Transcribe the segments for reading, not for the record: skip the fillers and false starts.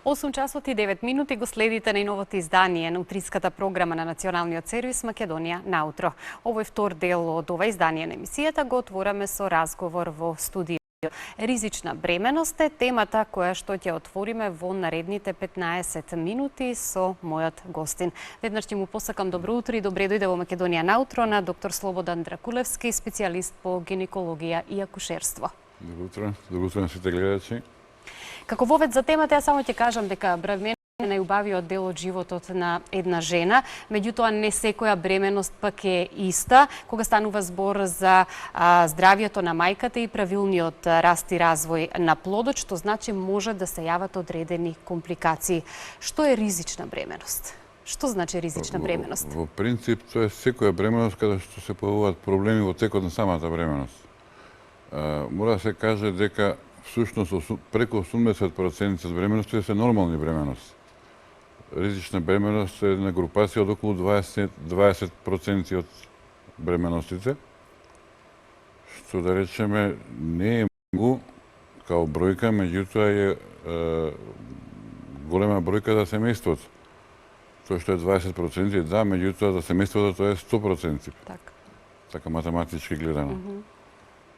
8 часот и 9 минути го следите најновото издание на утринската програма на Националниот сервис Македонија наутро. Овој втор дел од ова издание на емисијата го отвораме со разговор во студио. Ризична бременост е темата која што ќе отвориме во наредните 15 минути со мојот гостин. Веднаш ќе му посакам добро утро и добре дојде во Македонија наутро на доктор Слободан Дракулевски, специјалист по гинекологија и акушерство. Добро утро на сите гледачи. Како вовед за темата, ја само ќе кажам дека бременот е најубавиот дел од животот на една жена, меѓутоа не секоја бременост пак е иста, кога станува збор за здравието на мајката и правилниот раст и развој на плодот, што значи може да се јават одредени компликации. Што е ризична бременост? Што значи ризична бременост? Во принцип, тоа е секоја бременост каде што се појавуваат проблеми во текот на самата бременост. Мора да се каже дека всушност преку 80% од бременности се нормални бременности. Ризична бременост е една групација од околу 20% од бременостите, што да речеме не е многу као бројка, меѓутоа е голема бројка за семејството. Тоа што е 20%, да, меѓутоа за семејството тоа е 100%. Така математички гледано.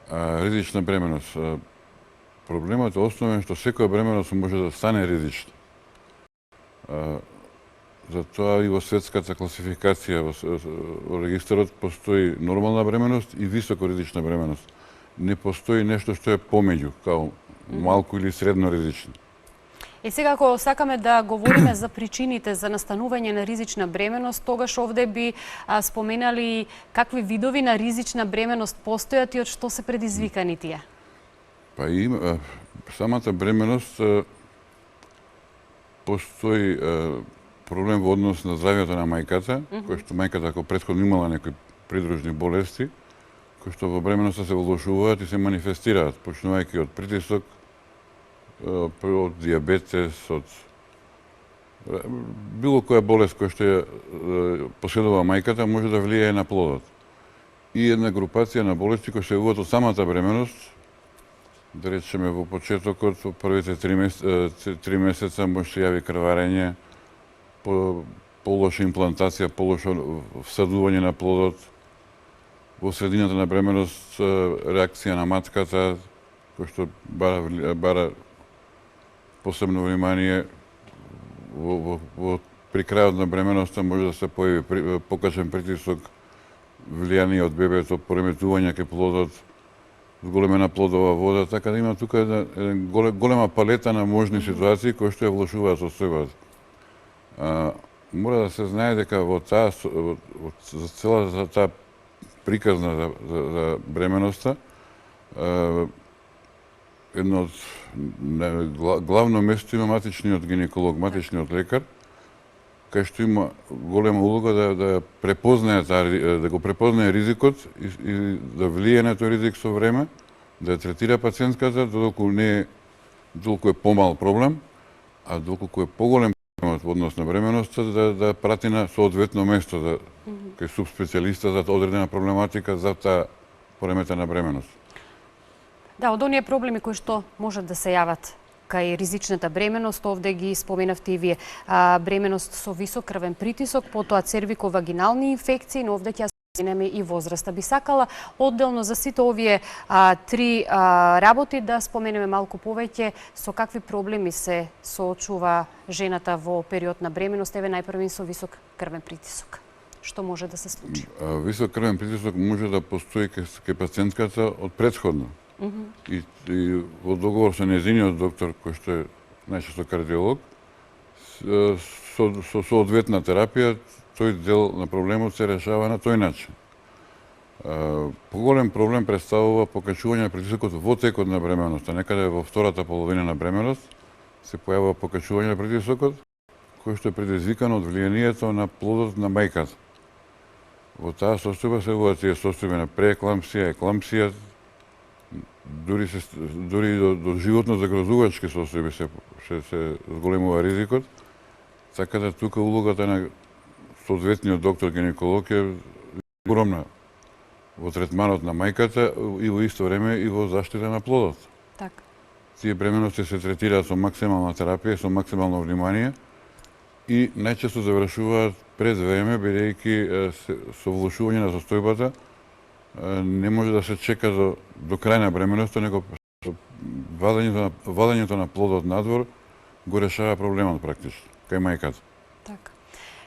Ризична бременост. Проблемот е основен што секоја бременост може да стане ризична. Затоа и во светската класификација во регистарот постои нормална бременост и високо ризична бременост. Не постои нешто што е помеѓу, као малку или средно ризично. И сега, ако сакаме да говориме за причините за настанување на ризична бременост, тогаш овде би споменали какви видови на ризична бременост постојат и од што се предизвикани тие? Па има, самата бременост постои проблем во однос на здравието на мајката, кој што мајката ако претходно имала некои придружни болести, кои што во бременоста се влошуваат и се манифестираат, почнувајќи од притисок, од дијабетес, од било која болест која што ја поседува мајката може да влијае на плодот. И една групација на болести кои се јавуваат од самата бременост, да речеме во почетокот, во првите 3 месеца може се јави крварење, полоша имплантација, полошо всадување на плодот, во средината на бременост реакција на матката, кој што бара посебно внимание, при крајот на бременоста може да се појави покачен притисок, влијание од бебето, пореметување кај плодот, зголемена плодова вода, така да има тука една голема палета на можни ситуации кои што ја влошуваат состојбата. Мора да се знае дека во таа за целата таа приказна за бременоста едно од главно место има матичниот гинеколог, матичниот лекар, кај што има голема улога да препознае да го препознае ризикот и да влие на тој ризик со време, да ја третира пациентката додолку е помал проблем, а доколку е поголем проблемот во однос на бременоста, да прати на соодветно место кај субспецијалиста за одредена проблематика за таа пореметена бременост. Да, од оние проблеми кои што можат да се јават кај ризичната бременост, овде ги споменавте и вие, бременост со висок крвен притисок, потоа цервиковагинални инфекции, но овде ќе споменеме и возраста. Би сакала одделно за сите овие три работи да споменеме малку повеќе со какви проблеми се соочува жената во период на бременост, еве најпрви со висок крвен притисок. Што може да се случи? Висок крвен притисок може да постои кај пациентката од претходно. И во договор со нејзиниот доктор, кој што е најчесто кардиолог, со соодветна терапија, тој дел на проблемот се решава на тој начин. Поголем проблем представува покачување на притисокот во текот на бременоста. Некаде во втората половина на бременост се појавува покачување на притисокот, кој што е предизвикано од влијанието на плодот на мајката. Во таа состојба се јавуваат тие состојби на прееклампсија, еклампсија, дури до животно загрозувачки состојби се зголемува ризикот, така да тука улогата на соодветниот доктор гинеколог е огромна во третманот на мајката и во исто време и во заштита на плодот. тие бременности се третираат со максимална терапија, со максимално внимание и најчесто завршуваат пред време, бидејќи со влошување на состојбата не може да се чека до крај на бременоста, него со вадењето на плодот надвор го решава проблемот практично кај мајката. Така.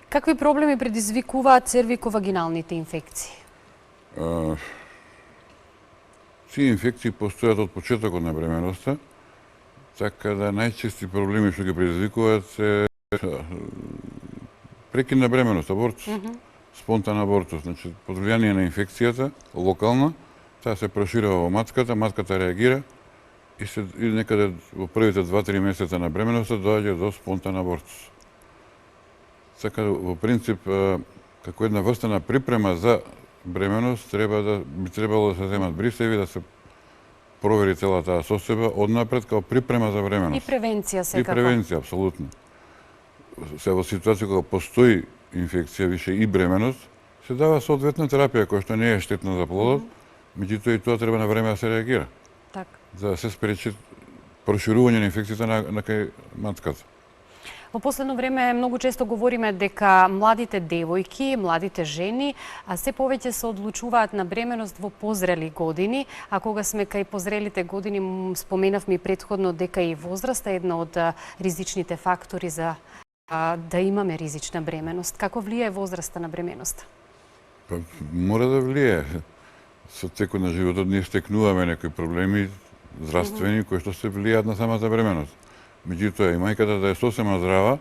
Какви проблеми предизвикуваат цервиковагиналните инфекции? Тие инфекции постојат од почетокот на бременоста, така да најчести проблеми што ги предизвикуваат се прекин на бременост, абортус, спонтан абортус, значи под влијание на инфекцијата локална, таа се проширува во матката реагира и некаде во првите 2-3 месеца на бременоста доаѓа до спонтан абортус. Така во принцип како една врста на припрема за бременост би требало да се земат брисеви, да се провери целата таа состојба однапред како припрема за бременост. И превенција секако. И превенција, апсолутно. Се во ситуација кога постои инфекција више и бременост, се дава соодветна терапија која што не е штетна за плодот, меѓутоа и тоа треба на време да се реагира. Така. За да се спречи проширување на инфекцијата на кај матката. Во последно време многу често говориме дека младите девојки, младите жени, се повеќе се одлучуваат на бременост во позрели години, а кога сме кај позрелите години споменавме и претходно дека и возраста е една од ризичните фактори за да имаме ризична бременост. Како влијае возраста на бременоста? Мора да влијае. Со текот на животот ние стекнуваме некои проблеми здравствени кои што се влијаат на самата бременост. Меѓутоа и мајката да е сосема здрава,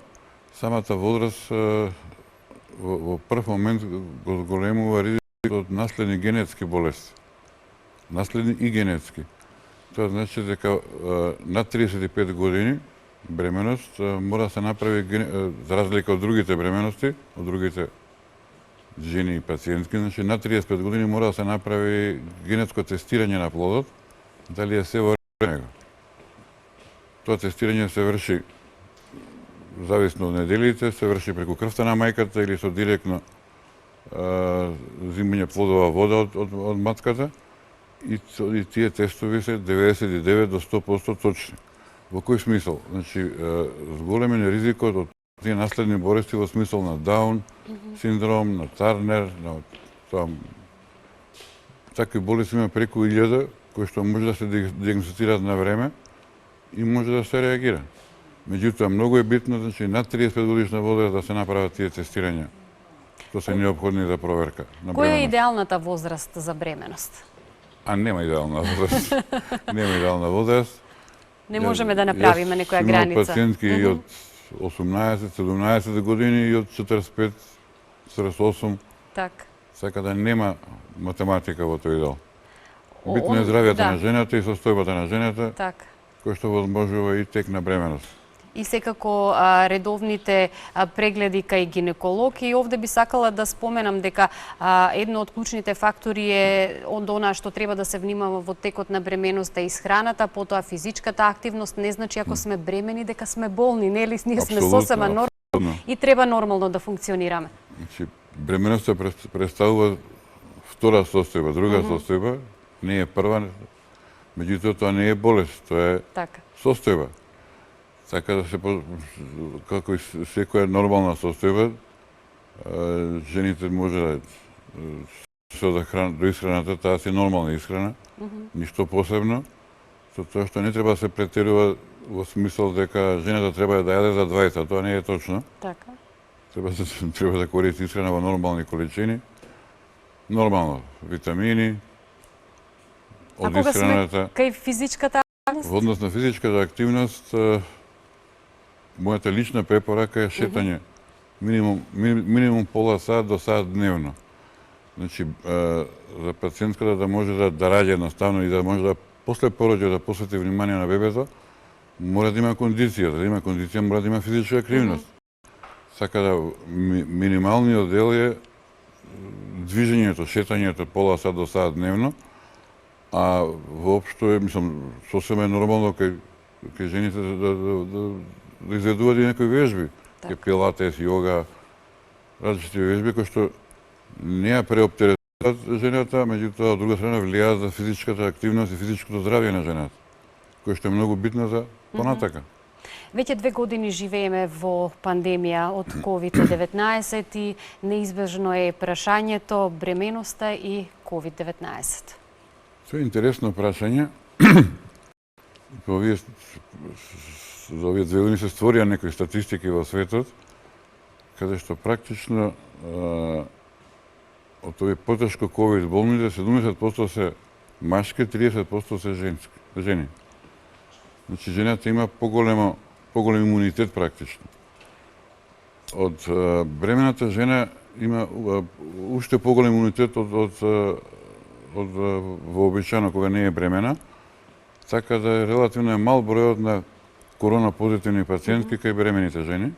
самата возраст во прв момент го зголемува ризик од наследни генетски болести. Наследни и генетски. Тоа значи дека над 35 години бременост мора да се направи, за разлика од другите бременности, од другите жени и пациентки, значи над 35 години мора да се направи генетско тестирање на плодот, дали е се во него. Тоа тестирање се врши зависно од неделите, се врши преку крвта на мајката или со директно зимање плодова вода од матката и тие тестови се 99 до 100% точни. Во кој смисол? Значи, зголемен е ризикот од тие наследни болести во смисол на Даун синдром, на Тарнер, на такви болести има преку 1000 кои што може да се диагностицираат на време и може да се реагира. Меѓутоа, многу е битно, значи, над 35 годишна возраст да се направат тие тестирања, што се неопходни за проверка на бременост. Која е идеалната возраст за бременост? Нема идеална возраст. Нема идеална возраст. Не можеме да направиме некоја граница. Имам пациентки и од 18-17 години и од 45-48. Така да нема математика во тој дел. Битно е здравјето на жената и состојбата на жената, кој што возможува и тек на бременост. И секако редовните прегледи кај гинеколог, и овде би сакала да споменам дека едно од клучните фактори е од она што треба да се внимава во текот на бременоста и исхраната, потоа физичката активност. Не значи ако сме бремени дека сме болни, нели? Ние сме сосема нормално и треба нормално да функционираме. Значи, бременоста представува втора состојба, друга состојба, не е прва, меѓутоа тоа не е болест, тоа е состојба. Така да се, како и секоја нормална состојба, жените може да до исхраната, таа си нормална исхрана, ништо посебно, со тоа што не треба да се претерува во смисол дека жената треба да јаде за двајца, тоа не е точно. Треба да користи исхрана во нормални количини, нормално, витамини, од исхраната. Кај физичката активност? Во однос на физичката активност, мојата лична препорака е шетање минимум пола сат до сат дневно. Значи, за пациентката да може да раѓа едноставно и да може да после пороđај да посвети внимание на бебето, мора да има кондиција. За да има кондиција мора да има физичка активност. Така да минималниот дел е движењето, шетањето пола сат до сат дневно, а воопшто е, мислам, сосема е нормално кај жените да изведуваат и некои вежби, кај пилатес, јога, различити вежби кои што не ја преоптеретуваат жената, меѓутоа од друга страна влијаат за физичката активност и физичкото здравје на жената. која што е многу битна за понатака. Веќе 2 години живееме во пандемија од COVID-19 и неизбежно е прашањето бременоста и COVID-19. Тоа е интересно прашање. За овие 2 години се створија некои статистики во светот, каде што практично од овие потешко COVID болните 70% се машки, 30% се жени. Значи, жената има поголем имунитет практично. Од бремената жена има уште поголем имунитет од вообичаено кога не е бремена, така да е релативно мал бројот на корона позитивни пациентки кај бремените жени.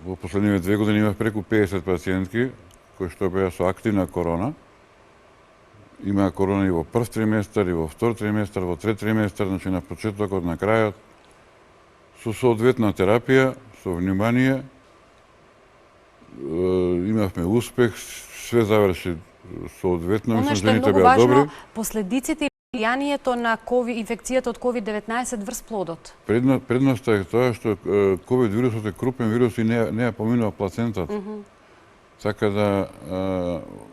Во последниве 2 години имав преку 50 пациентки кои што беа со активна корона. Има корона и во прв триместар, и во втор триместар, во трет триместар, значи на почетокот, на крајот, со соодветна терапија, со внимание. Имавме успех, све заврши соодветно, Она мислам, што е жените многу беа добри. важно, последиците и влијанието на инфекцијата од COVID-19 врз плодот. Предноста е тоа што COVID вирусот е крупен вирус и не ја поминува плацентата. Така да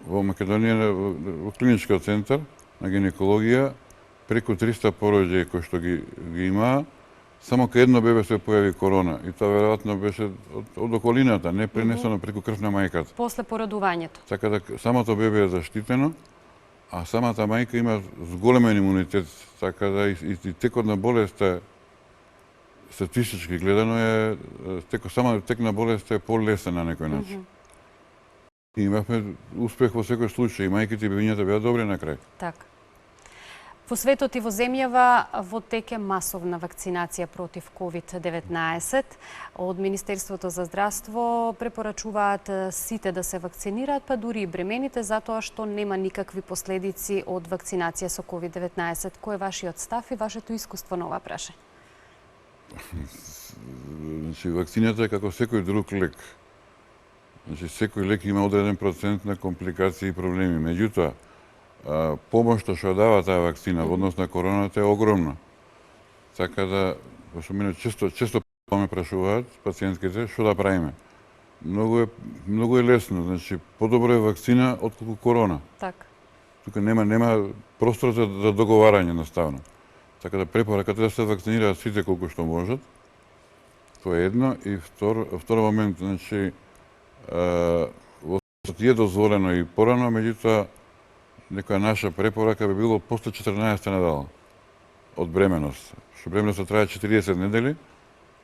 во Македонија, во клиничкиот центар на гинекологија, преку 300 пороđаи кои што ги имаа, само кај едно бебе се појави корона. И тоа веројатно беше од околината, не пренесено преку крв на мајката. После породувањето. Така да самото бебе е заштитено, а самата мајка има зголемен имунитет, така да и текот на болеста статистички гледано е само тек на болеста е полесен на некој начин. И имавме успех во секој случај, и мајките и бебињата беа добри на крај. Така. Во светот и во земјава во тек е масовна вакцинација против COVID-19. Од Министерството за здравство препорачуваат сите да се вакцинираат, па дури и бремените, затоа што нема никакви последици од вакцинација со COVID-19. Кој е вашиот став и вашето искуство на ова прашање? Значи, вакцината е како секој друг лек. Значи, секој лек има одреден процент на компликации и проблеми. Меѓутоа, помошта што дава таа вакцина во однос на короната е огромна. Така да, што мене често ме прашуваат пациентките што да правиме. Многу е лесно, значи подобро е вакцина отколку корона. Така. Тука нема простор за договарање наставно. Така да препораката да се вакцинираат сите колку што можат. Тоа е едно и втор момент, значи во е дозволено и порано, меѓутоа некоја наша препорака би било после 14 недела од бременост. Што бременоста трае 40 недели,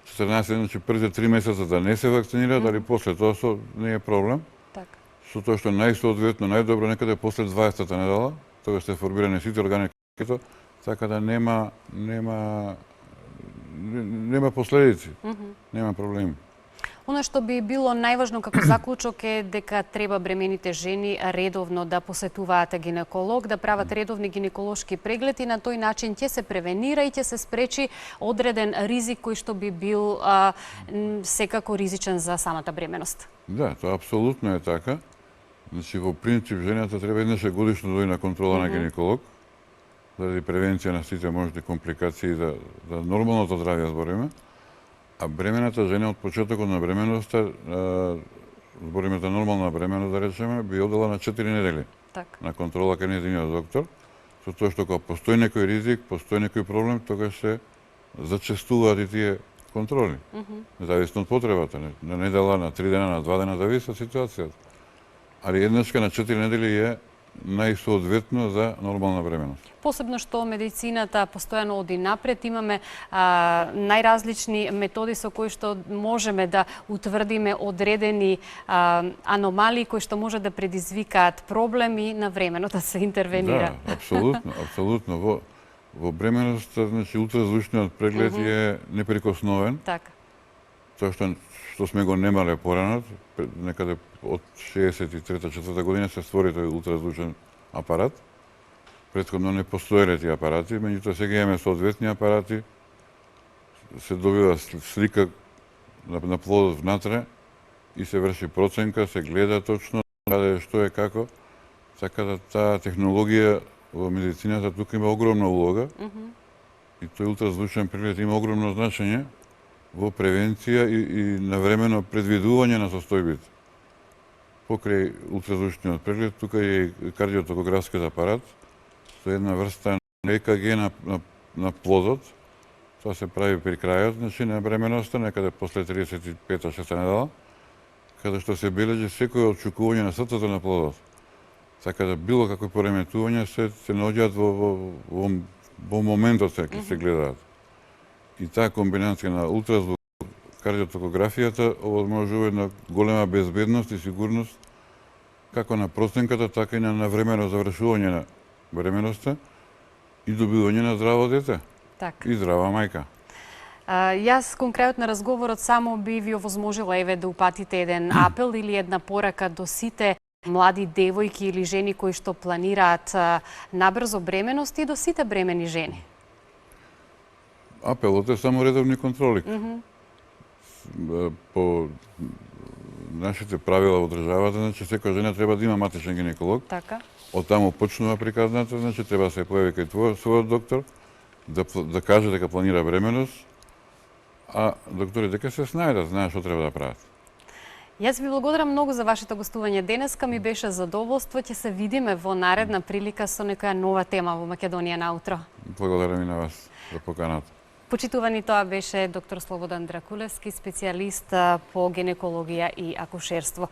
14, значи првите 3 месеца да не се вакцинираат, дали после тоа не е проблем. Така. Со тоа што најсоодветно, најдобро некаде после 20-та недела, тога се формирани сите органи, така да нема последици, нема проблеми. Она што би било најважно како заклучок е дека треба бремените жени редовно да посетуваат гинеколог, да прават редовни гинеколошки прегледи, на тој начин ќе се превенира и ќе се спречи одреден ризик кој што би бил секако ризичен за самата бременост. Да, тоа апсолутно е така. Значи, во принцип, жената треба еднаш годишно да дојде на контрола на гинеколог, заради превенција на сите можни компликации за нормалното здравје збориме. А бремената жена од почетокот на бременоста, збориме за нормална бременост, да речеме, би одела на 4 недели на контрола кај нејзиниот доктор, со тоа што кога постои некој ризик, постои некој проблем, тогаш се зачестуваат и тие контроли. Независно од потребата, на недела, на 3 дена, на 2 дена, зависи од ситуацијата. Али еднашка на 4 недели е најсоодветно за нормална бременост. Посебно што медицината постојано оди напред, имаме најразлични методи со кои што можеме да утврдиме одредени аномалии кои што може да предизвикаат проблеми на времено да се интервенира. Да, апсолутно. Во бременоста, значи, ултразвучниот преглед е неприкосновен. Така. Тоа што сме го немале порано, некаде од 63-4 година се створи тој ултразвучен апарат. Претходно не постоеле тие апарати, меѓутоа сега имаме соодветни апарати, се добива слика на плодот внатре и се врши проценка, се гледа точно каде што е како, така да таа технологија во медицината тука има огромна улога. И тој ултразвучен преглед има огромно значење во превенција и навремено предвидување на состојбите. Покрај ултразвучниот преглед, тука е и кардиотокографскиот апарат, со една врста ЕКГ на плодот. Тоа се прави при крајот, значи на бременоста, некаде после 35-6 недела, каде што се бележи секој отчукување на срцето на плодот. Така да било какви пореметувања се наоѓаат во моментот се гледаат. И таа комбинација на ултразвук, кардиотокографијата овозможува една голема безбедност и сигурност како на проценката, така и на навремено завршување на бременоста и добивање на здраво дете. Така. И здрава мајка. Јас кон крајот на разговорот само би ви овозможила да упатите еден апел или една порака до сите млади девојки или жени кои што планираат набрзо бременост и до сите бремени жени. Апелот е само редовни контроли. По нашите правила во државата, значи секоја жена треба да има матичен гинеколог. Така. Од таму почнува приказната, значи треба да се појави кај својот доктор, да каже дека планира бременост, а докторите дека се знаат што треба да прават. Јас ви благодарам многу за вашето гостување денеска, ми беше задоволство, ќе се видиме во наредна прилика со некоја нова тема во Македонија наутро. Благодарам и на вас за поканата. Почитувани, тоа беше доктор Слободан Дракулевски, специјалист по гинекологија и акушерство.